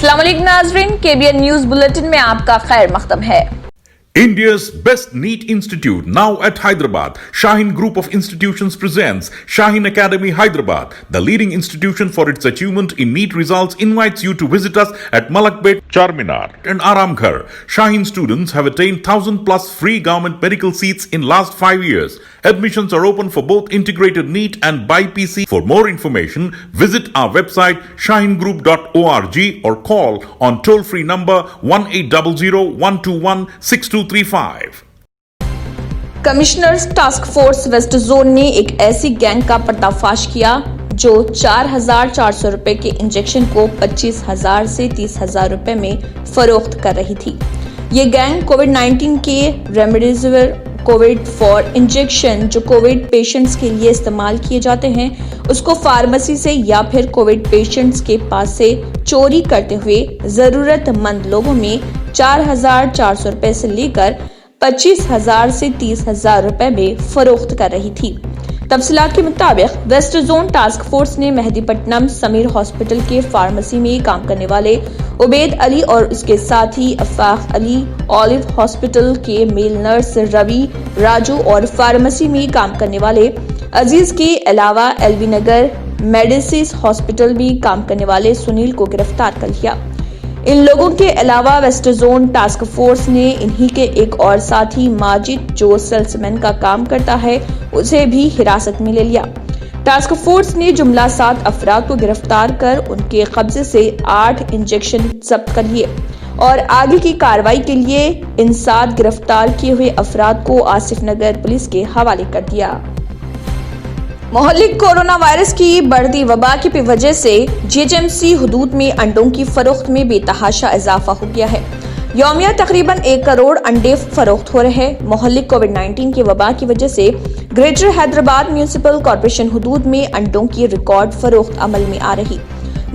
अस्सलाम वालेकुम नाज़रीन, KBN न्यूज़ बुलेटिन में आपका खैर मक़दम है। India's best NEET institute now at Hyderabad. Shaheen Group of Institutions presents Shaheen Academy Hyderabad. The leading institution for its achievement in NEET results invites you to visit us at Malakpet, Charminar and Aramghar. Shaheen students have attained 1,000 plus free government medical seats in last 5 years. Admissions are open for both integrated NEET and BIPC. For more information, visit our website shaheengroup.org or call on toll-free number 1800-121-6235. Commissioners task force west zone ने एक ऐसी gang का पर्दाफाश किया जो 4,400 रुपए के injection को 25,000 से 30,000 रुपए में फरोख्त कर रही थी। ये गैंग कोविड-19 के रेमडेसिविर कोविड फॉर इंजेक्शन जो कोविड पेशेंट्स के लिए इस्तेमाल किए जाते हैं उसको फार्मेसी से या फिर कोविड पेशेंट्स के पास से चोरी करते हुए जरूरतमंद लोगों में 4,400 रुपए से लेकर 25,000 से 30,000 रुपए में फरोख्त कर रही थी। तफसीलात के मुताबिक वेस्ट जोन टास्क फोर्स ने मेहदीपट्टनम समीर हॉस्पिटल के फार्मेसी में काम करने वाले उबैद अली और उसके साथी अफाक अली, ऑलिव हॉस्पिटल के मेल नर्स रवि, राजू और फार्मेसी में काम करने वाले अजीज के अलावा एलबी नगर मेडिसिस हॉस्पिटल में काम करने वाले सुनील को गिरफ्तार कर लिया। इन लोगों के अलावा वेस्ट जोन टास्क फोर्स ने इन्हीं के एक और साथी माजिद जो सेल्समैन का काम करता है उसे भी हिरासत में ले लिया। टास्क फोर्स ने जुमला 7 अफराद को गिरफ्तार कर उनके कब्जे से 8 इंजेक्शन जब्त कर लिए और आगे की कार्रवाई के लिए इन 7 गिरफ्तार किए हुए अफराद को आसिफ नगर पुलिस के हवाले कर दिया। मोहल्लिक कोरोना वायरस की बढ़ती वबा की वजह से GHMC हुदूद में अंडों की फरोख्त में बेतहाशा इजाफा हो गया है। यौमिया तकरीबन 1 करोड़ अंडे फरोख्त हो रहे हैं। मोहल्लिक कोविड-19 की वबा की वजह से ग्रेटर हैदराबाद म्यूनिसिपल कॉर्पोरेशन हुदूद में अंडों की रिकॉर्ड फरोख्त अमल में आ रही।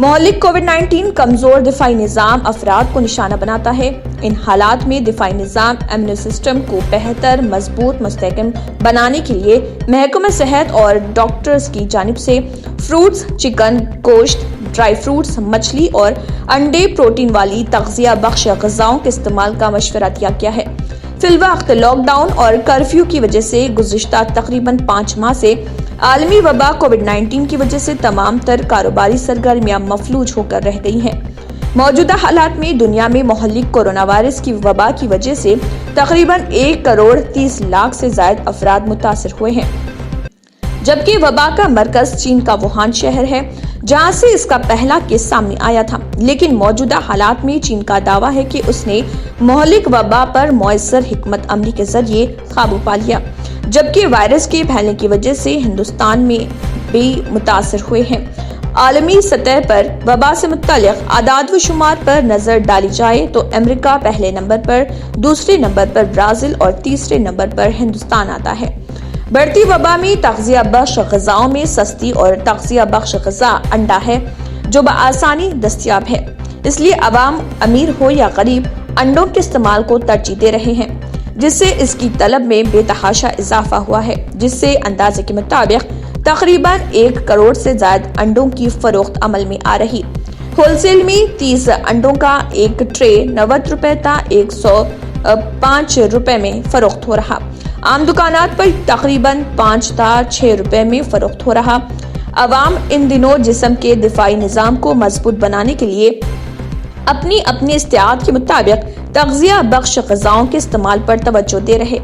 मोहल्लिक कोविड-19 कमजोर दिफाई निज़ाम अफराद को निशाना बनाता है। इन हालात में दिफाई निज़ाम इम्यून सिस्टम को बेहतर, मजबूत, मुस्तहकम बनाने के लिए महकमा सेहत और डॉक्टर्स की जानिब से फ्रूट्स, चिकन, गोश्त, ड्राई फ्रूट्स, मछली और अंडे प्रोटीन वाली तग़ज़िया बख्श ग़िज़ाओं के इस्तेमाल का मशवरा दिया गया है। फिलवक्त लॉकडाउन और कर्फ्यू की वजह से गुज़िश्ता तकरीबन 5 माह से आलमी वबा कोविड-19 की वजह से तमाम तर कारोबारी सरगर्मियां मफलूज होकर रह गई हैं। मौजूदा हालात में दुनिया में मोहल्लिक कोरोना वायरस की वबा की वजह से तकरीबन 1 करोड़ 30 लाख से ज्यादा अफराद मुतासिर हुए हैं, जबकि वबा का मरकज चीन का वुहान शहर है जहां से इसका पहला केस सामने आया था। लेकिन मौजूदा हालात में चीन का दावा है कि उसने मोहल्लिक वबा पर मौसर हिकमत अमली के जरिए काबू पा लिया, जबकि वायरस के फैलने की वजह से हिंदुस्तान में भी मुतासिर हुए हैं। आलमी सतह पर वबा से मुत्तल्लिक़ आदाद व शुमार पर नजर डाली जाए तो अमेरिका पहले नंबर पर, दूसरे नंबर पर ब्राजील और तीसरे नंबर पर हिंदुस्तान आता है। बढ़ती वबा में तग़ज़िया बख्श ग़िज़ाओं में सस्ती और तग़ज़िया बख्श ग़िज़ा अंडा है जो बआसानी दस्तयाब है, इसलिए अवाम अमीर हो या गरीब अंडों के इस्तेमाल को तरजीह दे रहे हैं, जिससे इसकी तलब में बेतहाशा इजाफा हुआ है, जिससे अंदाजे के मुताबिक तकरीबन 1 करोड़ से ज्यादा अंडों की फरोख्त अमल में आ रही। होलसेल में 30 अंडों का एक ट्रे 90 रुपए था 105 रुपए में फरोख्त हो रहा। आम दुकानात पर तकरीबन 5 था 6 रुपए में फरोख्त हो रहा। अवाम इन दिनों जिस्म के दिफाई निज़ाम को मजबूत बनाने के लिए अपनी अपनी इस्तियाद के मुताबिक तग़ज़िया बख्श ग़िज़ाओं के इस्तेमाल पर तवज्जो दे रहे।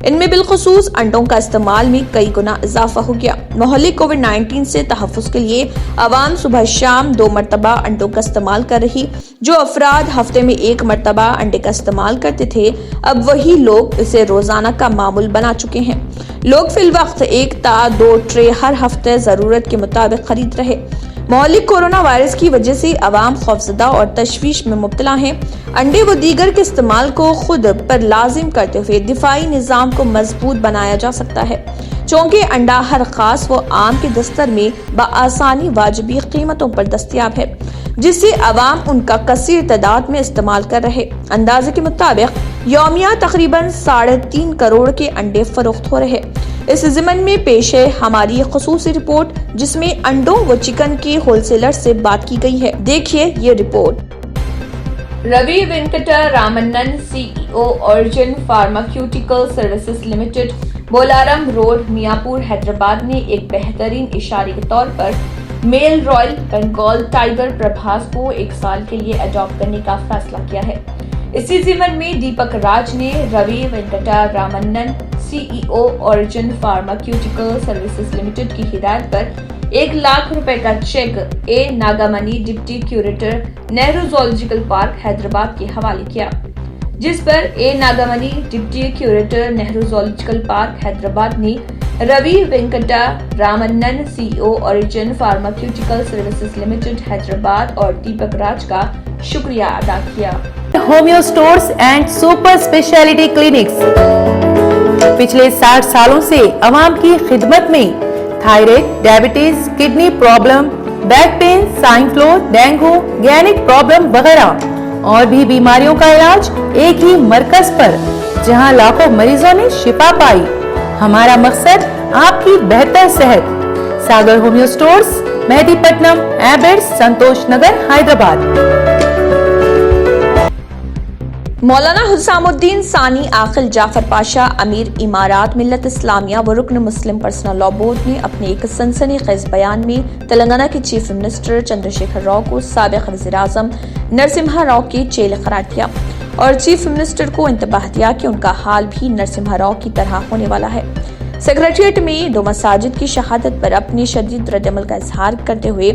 इनमें बिलखुसूस अंडों का इस्तेमाल में कई गुना इजाफा हो गया। मोहल्लिक कोविड-19 से तहफ़्फ़ुज़ के लिए अवाम सुबह शाम 2 मरतबा अंडों का इस्तेमाल कर रही। जो अफराद हफ्ते में 1 मरतबा अंडे का इस्तेमाल करते थे, अब वही लोग इसे रोजाना का मामूल बना चुके हैं। लोग फिलवक्त 1 ता 2 ट्रे हर हफ्ते जरूरत के मुताबिक खरीद रहे। मोहल्लिक कोरोना वायरस की वजह से अवाम खौफजदा और तशवीश में मुब्तला हैं। अंडे व दीगर के इस्तेमाल को खुद पर लाजिम करते हुए दिफाई निज़ाम को मजबूत बनाया जा सकता है, चूँकि अंडा हर खास व आम के दस्तर में बआसानी वाजिबी कीमतों पर दस्तयाब है, जिससे अवाम उनका कसीर तादाद में इस्तेमाल कर रहे। अंदाजे के मुताबिक यौमिया तकरीबन 3.5 करोड़ के अंडे फरोख्त हो रहे। इस ज़िमन में पेश है हमारी खुसूसी रिपोर्ट, जिसमें अंडों व चिकन के होलसेलर से बात की गई है। देखिए ये report. Ravi Venkata Ramannan CEO origin pharmaceutical services limited Bolarum road Miyapur Hyderabad ने एक बेहतरीन इशारे के तौर पर male royal Bengal tiger Prabhas को 1 साल के लिए अडॉप्ट करने का फैसला किया है। इसी ज़िमन में दीपक राज ने Ravi Venkata Ramannan CEO origin pharmaceutical services limited की हिदायत पर 1 लाख रुपए का cheque A Nagamani deputy curator Nehru zoological park Hyderabad के हवाले किया, जिस पर A Nagamani deputy curator Nehru zoological park Hyderabad ने Ravi Venkata Ramannan CEO origin pharmaceutical services limited Hyderabad और दीपक राज का शुक्रिया अदा किया। Homeo stores and super speciality clinics पिछले 60 सालों से आवाम की खिदमत में thyroid, diabetes, kidney problem, back pain, swine flu, dengue, गैनिक प्रॉब्लम वगैरह और भी बीमारियों का इलाज एक ही मरकज पर, जहां लाखों मरीजों ने शिफा पाई। हमारा मकसद आपकी बेहतर सेहत। सागर होम्यो स्टोर्स, मेहदीपट्टनम, एबेट्स, संतोष नगर, हैदराबाद। मौलाना हुसामुद्दीन सानी आकिल जाफर पाशा अमीर इमारात मिल्लत इस्लामिया व रुकन मुस्लिम पर्सनल लॉ बोर्ड ने अपने एक सनसनीखेज बयान में तेलंगाना के चीफ मिनिस्टर चंद्रशेखर राव को साबिक वज़ीर-ए-आज़म नरसिम्हा राव के चेले करार किया और चीफ मिनिस्टर को इंतबाह दिया कि उनका हाल भी नरसिम्हा राव की तरह होने वाला है। सेक्रेटरिएट में 2 मसाजिद की शहादत पर अपनी शदीद रद्द-ए-अमल का इजहार करते हुए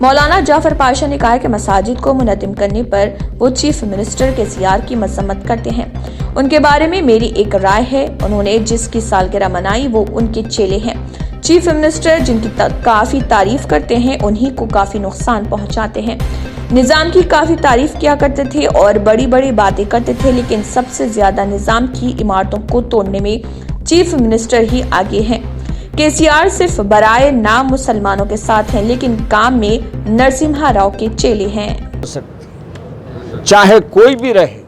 मौलाना जाफर पाशा ने कहा कि मसाजिद को मुनज़्ज़म करने पर वो चीफ मिनिस्टर के ज़ियार की मज़म्मत करते हैं। उनके बारे में मेरी एक राय है, उन्होंने जिसकी सालगिरह मनाई वो उनके चेले हैं। चीफ मिनिस्टर जिनकी काफ़ी तारीफ करते हैं उन्हीं को काफ़ी नुकसान पहुंचाते हैं। निज़ाम की काफ़ी तारीफ किया करते थे और बड़ी बड़ी बातें करते थे, लेकिन सबसे ज़्यादा निज़ाम की इमारतों को तोड़ने में चीफ मिनिस्टर ही आगे हैं। केसीआर सिर्फ बराए नाम मुसलमानों के साथ हैं, लेकिन काम में नरसिम्हा राव के चेले हैं। चाहे कोई भी रहे,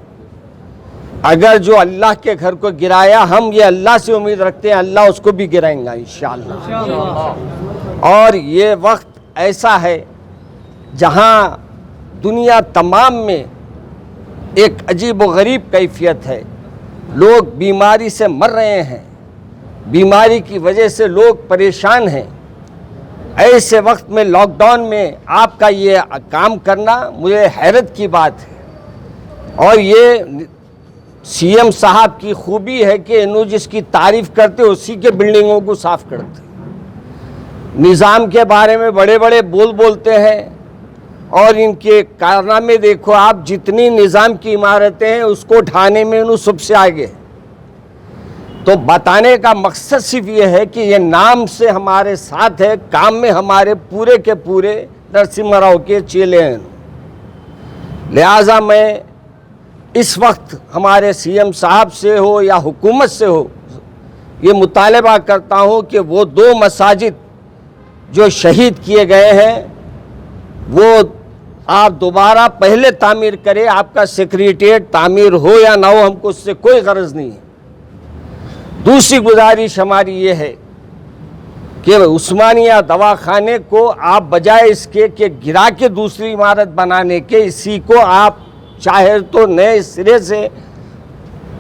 अगर जो अल्लाह के घर को गिराया, हम ये अल्लाह से उम्मीद रखते हैं अल्लाह उसको भी गिराएंगा इंशाअल्लाह। और ये वक्त ऐसा है जहां दुनिया तमाम में एक अजीब व गरीब कैफियत है। लोग बीमारी से मर रहे हैं, बीमारी की वजह से लोग परेशान हैं। ऐसे वक्त में लॉकडाउन में आपका ये काम करना मुझे हैरत की बात है। और ये सीएम साहब की खूबी है कि इन्हों जिसकी तारीफ करते उसी के बिल्डिंगों को साफ करते। निज़ाम के बारे में बड़े बड़े बोलते हैं और इनके कारनामे देखो आप, जितनी निज़ाम की इमारतें हैं उसको ढाने में इन्हों सबसे आगे। तो बताने का मकसद सिर्फ ये है कि ये नाम से हमारे साथ है, काम में हमारे पूरे के पूरे नरसिम्हा राव के चेले हैं। लिहाजा मैं इस वक्त हमारे सीएम साहब से हो या हुकूमत से हो ये मुतालबा करता हूँ कि वो 2 मसाजिद जो शहीद किए गए हैं वो आप दोबारा पहले तामीर करें। आपका सेक्रेटरिएट तामीर हो या ना हो, हमको उससे कोई गरज नहीं है। दूसरी गुजारिश हमारी ये है कि उस्मानिया दवाखाने को आप बजाय इसके कि गिरा के दूसरी इमारत बनाने के, इसी को आप चाहे तो नए सिरे से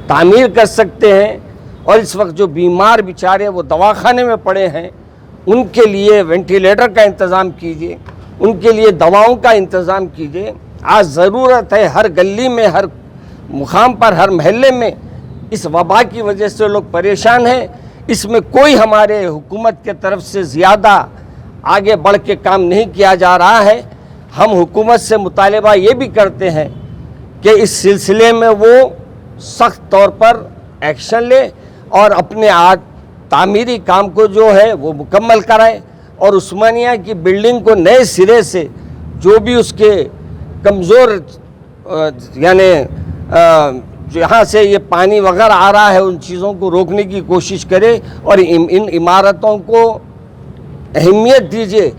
तामीर कर सकते हैं। और इस वक्त जो बीमार बेचारे वो दवाखाने में पड़े हैं उनके लिए वेंटिलेटर का इंतज़ाम कीजिए, उनके लिए दवाओं का इंतज़ाम कीजिए। आज ज़रूरत है, हर गली में, हर मुकाम पर, हर महल्ले में इस वबा की वजह से लोग परेशान हैं। इसमें कोई हमारे हुकूमत के तरफ से ज़्यादा आगे बढ़ के काम नहीं किया जा रहा है। हम हुकूमत से मुतालबा ये भी करते हैं कि इस सिलसिले में वो सख्त तौर पर एक्शन ले और अपने तामीरी काम को जो है वो मुकम्मल कराए और उस्मानिया की बिल्डिंग को नए सिरे से जो भी उसके कमज़ोर यानी जहाँ से ये पानी वगैरह आ रहा है उन चीज़ों को रोकने की कोशिश करे और इन इमारतों को अहमियत दीजिए।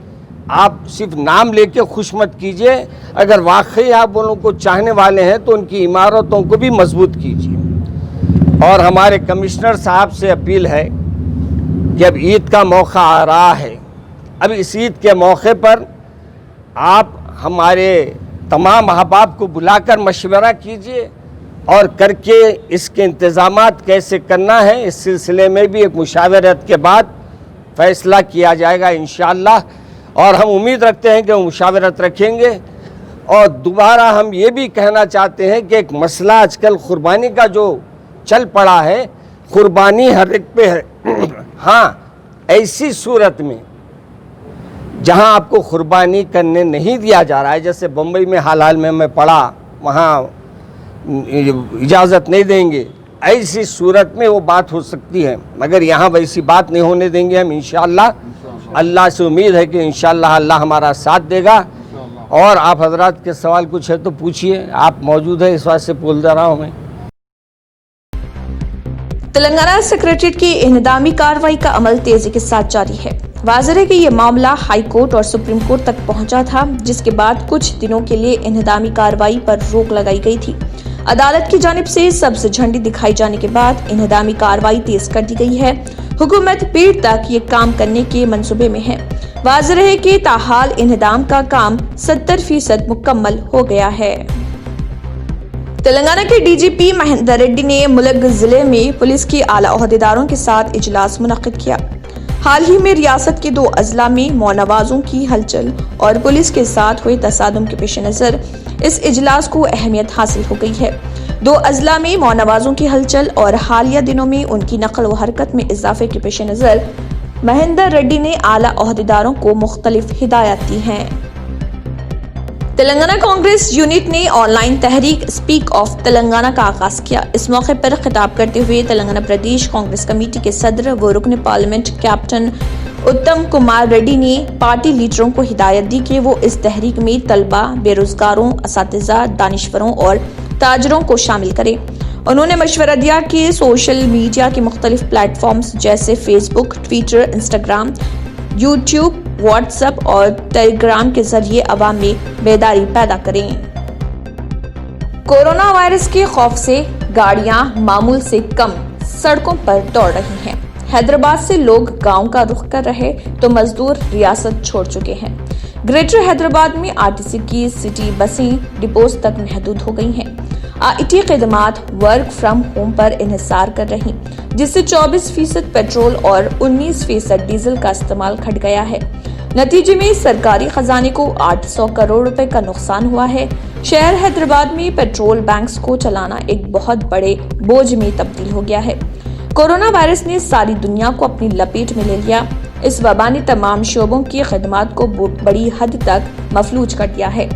आप सिर्फ नाम लेके खुश मत कीजिए, अगर वाकई आप उन लोगों को चाहने वाले हैं तो उनकी इमारतों को भी मजबूत कीजिए। और हमारे कमिश्नर साहब से अपील है कि अब ईद का मौका आ रहा है, अब इस ईद के मौके पर आप हमारे तमाम अहबाब को बुलाकर मशवरा कीजिए और करके इसके इंतज़ामात कैसे करना है इस सिलसिले में भी एक मुशावरत के बाद फ़ैसला किया जाएगा इंशाअल्लाह। और हम उम्मीद रखते हैं कि वो मुशावरत रखेंगे। और दोबारा हम ये भी कहना चाहते हैं कि एक मसला आजकल कुर्बानी का जो चल पड़ा है, कुर्बानी हर एक पे है। हाँ, ऐसी सूरत में जहां आपको कुर्बानी करने नहीं दिया जा रहा है, जैसे बम्बई में हाल में मैं पढ़ा, वहाँ इजाज़त नहीं देंगे, ऐसी सूरत में वो बात हो सकती है, मगर यहाँ वैसी बात नहीं होने देंगे हम इंशाअल्लाह। अल्लाह से उम्मीद है कि इंशाअल्लाह अल्लाह हमारा साथ देगा। और आप हजरात के सवाल कुछ है तो पूछिए, आप मौजूद है, इस बात से बोल रहा हूँ मैं। तेलंगाना सेक्रेटरीट की इन्हदामी कार्रवाई का अमल तेजी के साथ जारी है। वाज़ेह है कि ये मामला हाई कोर्ट और सुप्रीम कोर्ट तक पहुंचा था, जिसके बाद कुछ दिनों के लिए इन्हदामी कार्रवाई पर रोक लगाई गई थी। अदालत की जानिब से सब्ज झंडी दिखाई जाने के बाद इन्हदामी कार्रवाई तेज कर दी गई है। हुकूमत पीर तक ये काम करने के मंसूबे में है। वाज़ेह है कि ताहाल इन्हदाम का काम 70% मुकम्मल हो गया है। तेलंगाना के डीजीपी महेंदर रेड्डी ने मुलग जिले में पुलिस के आला ओहदेदारों के साथ इजलास मुनक्किद किया। हाल ही में रियासत के 2 अजला में मौनवाजों की हलचल और पुलिस के साथ हुए तसादुम के पेश नजर इस इजलास को अहमियत हासिल हो गई है। 2 अजला में मौनवाजों की हलचल और हालिया दिनों में उनकी नकल व हरकत में इजाफे के पेश नजर महेंदर रेड्डी ने आला ओहदेदारों को मुख्तलिफ हिदायत दी हैं। तेलंगाना कांग्रेस यूनिट ने online Tehreek speak of Telangana का आगाज किया। इस मौके पर खिताब करते हुए तेलंगाना प्रदेश कांग्रेस कमेटी के सदर व रुकन पार्लियामेंट कैप्टन उत्तम कुमार रेड्डी ने पार्टी लीडरों को हिदायत दी कि वो इस तहरीक में तलबा, बेरोजगारों, असातिज़ा, दानिशवरों और ताजरों को शामिल करें। उन्होंने मशवरा दिया कि सोशल मीडिया के मुख्तलिफ प्लेटफॉर्म्स जैसे Facebook, Twitter, Instagram, YouTube, WhatsApp और टेलीग्राम के जरिए अवाम में बेदारी पैदा करें। कोरोना वायरस के खौफ से गाड़ियां मामूल से कम सड़कों पर दौड़ रही हैं। हैदराबाद से लोग गांव का रुख कर रहे तो मजदूर रियासत छोड़ चुके हैं। ग्रेटर हैदराबाद में आरटीसी की सिटी बसें डिपोज तक महदूद हो गई हैं। आईटी खिदमात वर्क फ्रॉम होम पर इन्हिसार कर रही, जिससे 24% पेट्रोल और 19% डीजल का इस्तेमाल घट गया है। नतीजे में सरकारी खजाने को 800 करोड़ रुपए का नुकसान हुआ है। शहर हैदराबाद में पेट्रोल बैंक्स को चलाना एक बहुत बड़े बोझ में तब्दील हो गया है। कोरोना वायरस ने सारी दुनिया को अपनी लपेट में ले लिया। इस वबा ने तमाम शोबों की खिदमात को बड़ी हद तक मफलूज कर दिया है।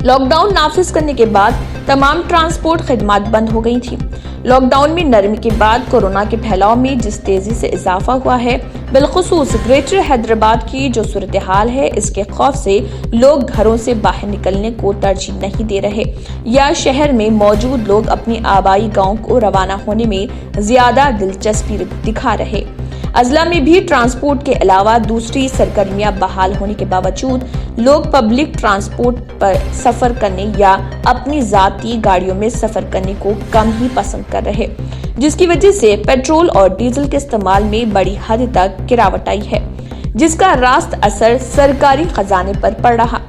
लॉकडाउन नाफिज करने के बाद तमाम ट्रांसपोर्ट खिदमात बंद हो गई थी। लॉकडाउन में नरमी के बाद कोरोना के फैलाव में जिस तेजी से इजाफा हुआ है, बिलखुसूस ग्रेटर हैदराबाद की जो सूरत हाल है, इसके खौफ से लोग घरों से बाहर निकलने को तरजीह नहीं दे रहे या शहर में मौजूद लोग अपने आबाई गांव को रवाना होने में ज्यादा दिलचस्पी दिखा रहे। अजला में भी ट्रांसपोर्ट के अलावा दूसरी सरगर्मियां बहाल होने के बावजूद लोग पब्लिक ट्रांसपोर्ट पर सफर करने या अपनी जाती गाड़ियों में सफर करने को कम ही पसंद कर रहे, जिसकी वजह से पेट्रोल और डीजल के इस्तेमाल में बड़ी हद तक गिरावट आई है, जिसका रास्त असर सरकारी खजाने पर पड़ रहा।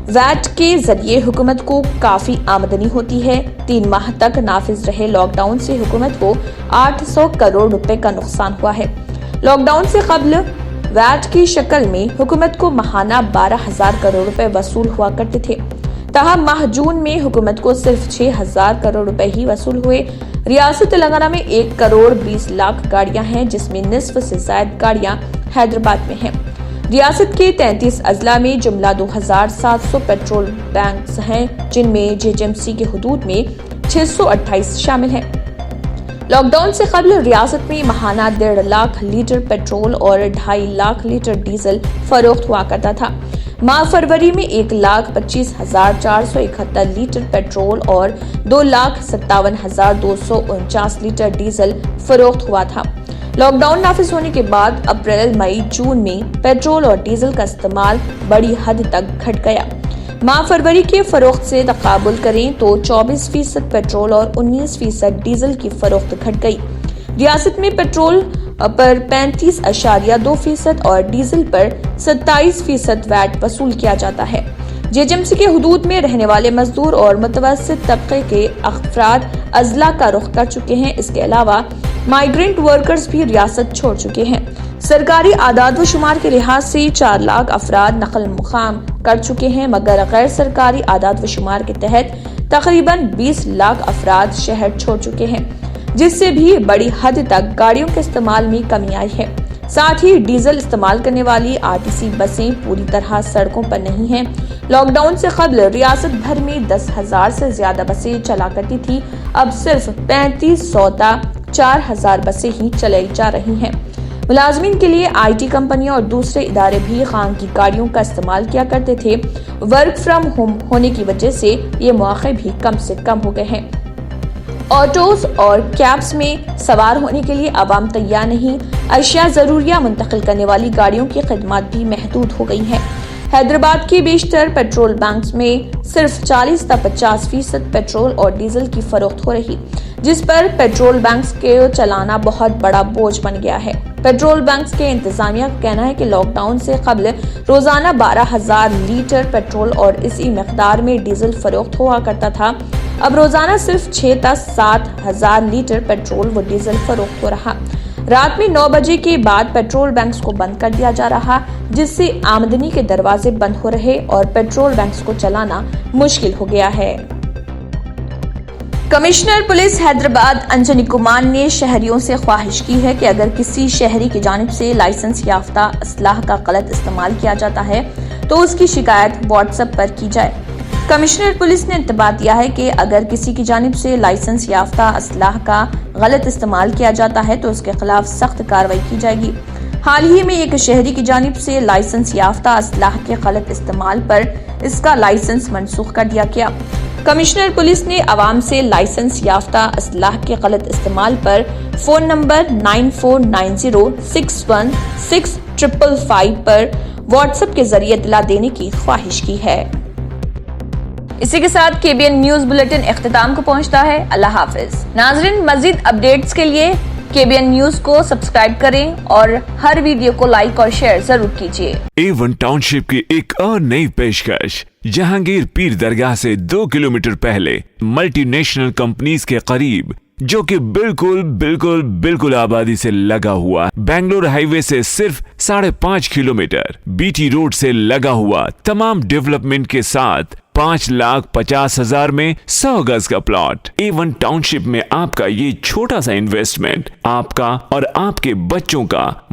वैट के जरिए हुकूमत को काफी आमदनी होती है। 3 माह तक नाफिज रहे लॉकडाउन से हुकूमत को 800 करोड़ रुपए का नुकसान हुआ है। लॉकडाउन से कबल वैट की शक्ल में हुकूमत को माहाना 12,000 करोड़ रुपए वसूल हुआ करते थे। ताहम माह जून में हुकूमत को सिर्फ 6,000 करोड़ रुपए ही वसूल हुए। रियासत तेलंगाना में 1 करोड़ 20 लाख गाड़ियां हैं, जिसमें निस्फ से ज्यादा गाड़ियां हैदराबाद में हैं। रियासत के 33 अजला में जुमला 2,700 पेट्रोल बैंक्स हैं, जिनमें जेएचएमसी के हुदूद में 628 शामिल हैं। लॉकडाउन से कबल रियासत में माहाना 1.5 लाख लीटर पेट्रोल और 2.5 लाख लीटर डीजल फरोख्त हुआ करता था। माह फरवरी में 1,25,471 लीटर पेट्रोल और 2,57,249 लीटर डीजल फरोख्त हुआ था। लॉकडाउन नाफिज होने के बाद अप्रैल, मई, जून में पेट्रोल और डीजल का इस्तेमाल बड़ी हद तक घट गया। माह फरवरी के फरोख्त से तकाबुल करें तो 24% पेट्रोल और 19% डीजल की फरोख्त घट गई। रियासत में पेट्रोल पर 35.2% और डीजल पर 27% वैट वसूल किया जाता है। JHMC के हुदूद में रहने वाले मजदूर और मुतवस्सित तबके के अफराद अजला का रुख कर चुके हैं। इसके अलावा माइग्रेंट वर्कर्स भी रियासत छोड़ चुके हैं। सरकारी आदाद व शुमार के लिहाज से 4 लाख अफराद नकल मुकाम कर चुके हैं, मगर गैर सरकारी आदाद व शुमार के तहत तकरीबन 20 लाख अफराद शहर छोड़ चुके हैं, जिससे भी बड़ी हद तक गाड़ियों के इस्तेमाल में कमी आई है। साथ ही डीजल इस्तेमाल करने वाली RTC बसें पूरी तरह सड़कों पर नहीं हैं। लॉकडाउन से कबल रियासत भर में 10,000 से ज्यादा बसें चला करती थी, अब सिर्फ 35,400 बसें ही चलाई जा रही हैं। मुलाजमीन के लिए IT कंपनियां और दूसरे इदारे भी खान की गाड़ियों का इस्तेमाल किया करते थे। वर्क फ्रॉम होम होने की वजह से ये मौके भी कम से कम हो गए हैं। ऑटोज और कैब्स में सवार होने के लिए आवाम तैयार नहीं। अशिया जरूरिया मुंतकिल करने वाली गाड़ियों की खिदमत भी महदूद हो गई हैं। हैदराबाद के बेशतर पेट्रोल बैंक्स में सिर्फ 40 से 50% पेट्रोल और डीजल की फरोख्त हो रही, जिस पर पेट्रोल बैंक्स के चलाना बहुत बड़ा बोझ बन गया है। पेट्रोल बैंक्स के इंतजामिया का कहना है कि लॉकडाउन से कबल रोजाना 12,000 लीटर पेट्रोल और इसी मकदार में डीजल फरोख्त हुआ करता था। अब रोजाना सिर्फ 6 से 7,000 लीटर पेट्रोल व डीजल फरोख्त हो रहा। रात में 9 बजे के बाद पेट्रोल बैंक्स को बंद कर दिया जा रहा, जिससे आमदनी के दरवाजे बंद हो रहे और पेट्रोल बैंक्स को चलाना मुश्किल हो गया है। कमिश्नर पुलिस हैदराबाद अंजनी कुमार ने शहरियों से ख्वाहिश की है कि अगर किसी शहरी की जानिब से लाइसेंस याफ्ता असलाह का गलत इस्तेमाल किया जाता है तो उसकी शिकायत व्हाट्सएप पर की जाए। कमिश्नर पुलिस ने इंतबाह दिया है कि अगर किसी की जानिब से लाइसेंस याफ्ता असलाह का गलत इस्तेमाल किया जाता है तो उसके खिलाफ सख्त कार्रवाई की जाएगी। हाल ही में एक शहरी की जानिब से लाइसेंस याफ्ता असलाह के गलत इस्तेमाल पर इसका लाइसेंस मनसूख कर दिया गया। कमिश्नर पुलिस ने आवाम से लाइसेंस याफ्ता असलाह के गलत इस्तेमाल पर फोन नंबर 9490616555 पर व्हाट्सएप के जरिए इत्तला देने की ख्वाहिश की है। इसी के साथ KBN न्यूज बुलेटिन इख्तिताम को पहुंचता है। अल्लाह हाफिज। नाजरीन, मजीद अपडेट्स के लिए KBN न्यूज को सब्सक्राइब करें और हर वीडियो को लाइक और शेयर जरूर कीजिए। A1 टाउनशिप की एक और नई पेशकश जहांगीर पीर दरगाह से 2 किलोमीटर पहले मल्टीनेशनल कंपनीज के करीब, जो कि बिल्कुल आबादी से लगा हुआ, बेंगलोर हाईवे से सिर्फ 5.5 किलोमीटर, BT रोड से लगा हुआ, तमाम डेवलपमेंट के साथ 5,50,000 में 100 गज का प्लॉट। A1 टाउनशिप में आपका ये छोटा सा इन्वेस्टमेंट आपका और आपके बच्चों का